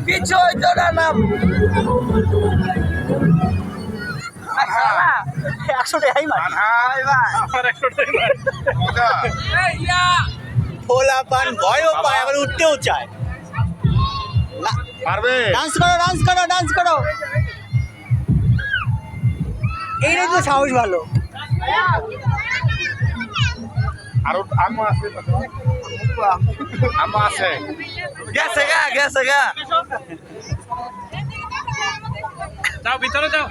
পিছু হইতো না নাম 100 টাকাই ফোলা পান ভয়ও পায় আবার উঠতেও চায় পারবে ডান্স করো ডান্স করো ডান্স করো এইটাই তো সাহস ভালো আর আম্মা আছে আম্মা আছে গেছে গা যাও ভিতরে যাও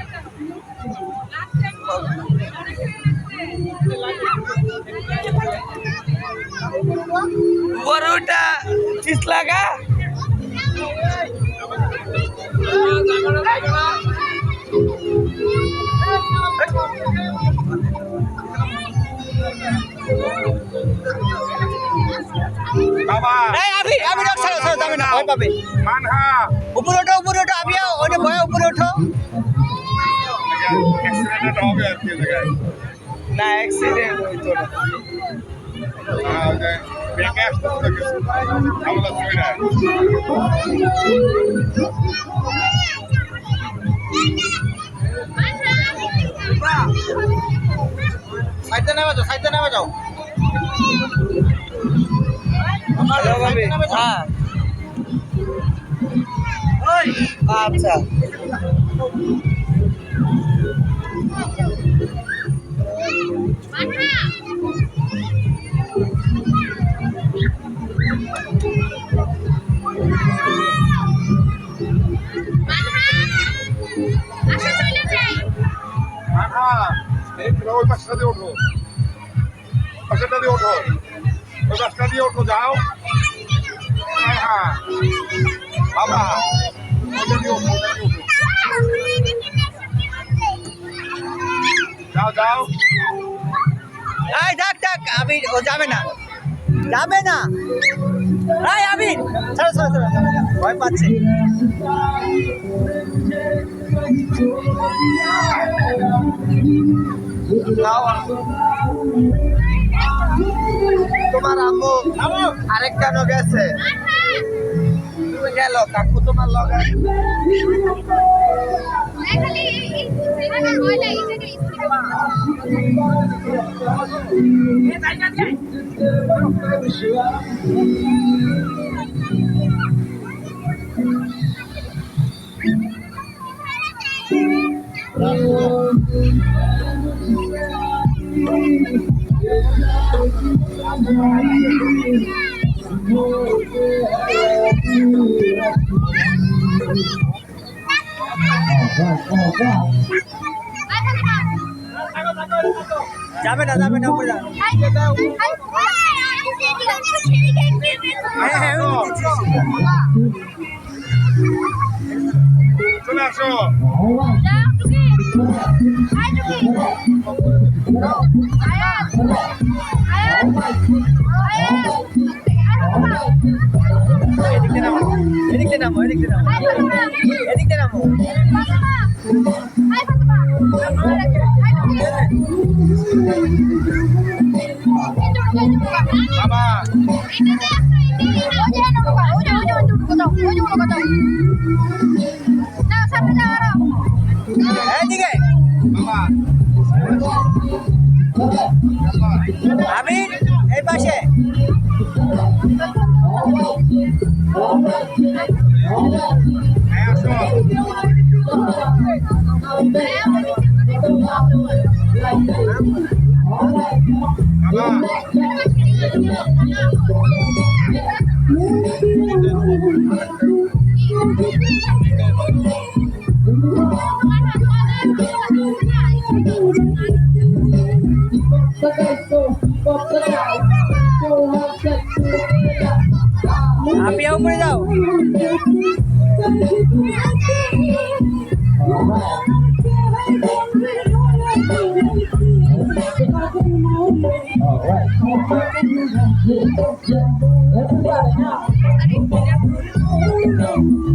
বড়টা চিস লাগা বাবা এই আমি রাখ ছাড়ো যাবে না ভয় পাবে মানহা উপরে ওঠো আমি ওটা ভয় উপরে ওঠো অ্যাক্সিডেন্ট হবে আর কি জায়গায় না অ্যাক্সিডেন্ট হইতো না ব্রেকে আসতে তো কিছু আমরা ছুঁই না সাইডে নেমে যাও হ্যালো ভাবি হ্যাঁ আচ্ছা মানহা এই ওই পাশটা দিয়ে ওঠো পাশটা দিয়ে ওঠো ওই পাশটা দিয়ে ওঠো যাও মানহা বাবা ওটা দিয়ে ওঠো যাও এই ডাক আমি ও যাবে না এই আমি ছাড়ো ভয় পাচ্ছে তোমার আম্মু আরেকটা নো গেছে তুমি গেল কাকু তোমার লগে যাবে না উপরে যাও হ্যাঁ চলে আসো এদিকে নামো বাবা এদিকে আমি এই পাশে আপনি উপরে যাও আর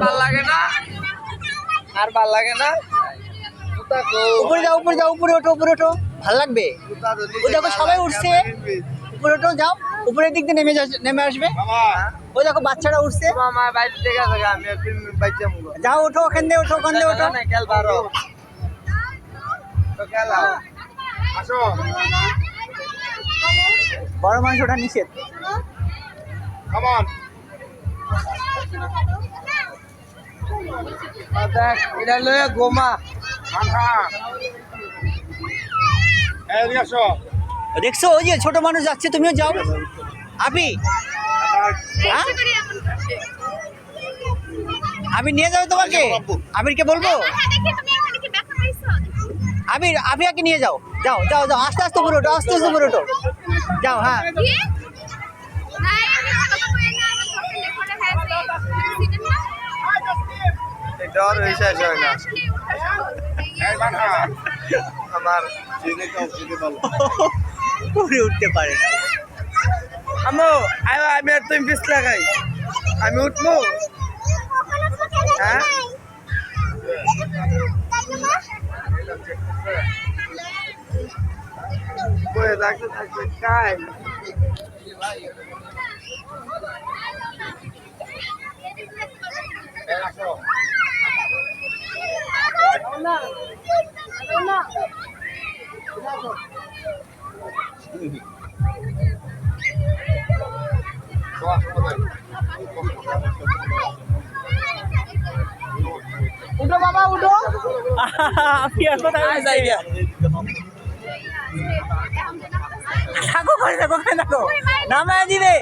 ভাল লাগে না, আর ভাল লাগে না। উপরে যাও, উপরে যাও, উপরে ওঠো, উপরে ওঠো, ভাল লাগবে। ওই দেখো সবাই উঠছে, উপরে ওঠো, যাও উপরের দিক দিয়ে নেমে আসবে। মামা ওই দেখো বাচ্চারা উঠছে, মামা বাইরে থেকে আছে, আমি একদিন বাইতে মুগো যাও ওঠো, ওখান দিয়ে ওঠো, ওখান দিয়ে ওঠো। না খেল পারো তো খেলাও। আসো বড় মানুষ ওঠা নিষেধ। কামান দেখ এটা লয়ে গোমা মাথা এদিকে আসো দেখছো ওই যে ছোট মানুষ যাচ্ছে, তুমিও যাও। আপি, হ্যাঁ? আমি নিয়ে যাবো তোমাকে, আবিরকে বলবো। আবির, আবিয়াকে নিয়ে যাও, যাও যাও যাও, আস্তে আস্তে উপরে ওঠো, আস্তে আস্তে উপরে ওঠো, যাও। হ্যাঁ, ডর হয়েছে হয় না এই মাথা আমার। উপরে উঠতে পারে না। আমো আমি আর তুমি পিছ লাগাই, আমি উঠবো। হ্যাঁ বয়ে থাকতে থাকতে কাই এই আসো উঠো বাবা, উঠো। আপিয়া কোথায় উঠছে? থাকো, ওখানে থাকো, ওখানে থাকো, নামায় দিবে।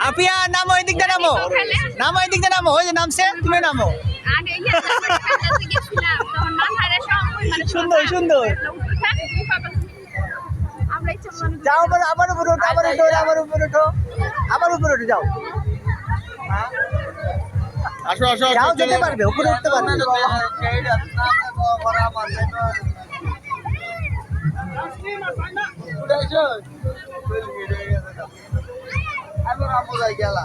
আপিয়া নামো, এই দিকটা নামো, নামো এই দিকটা নামো, ওই যে নামছে, তুমি নামো। সুন্দর সুন্দর, যাও আবার উপরে ওঠো, আবার উঠো, আবার উপরে ওঠো, আবার উপরে উঠে যাও। আসো আসো যাও, যেতে পারবে, উপরে উঠতে পারবে। আমি রামু যাই গেলা।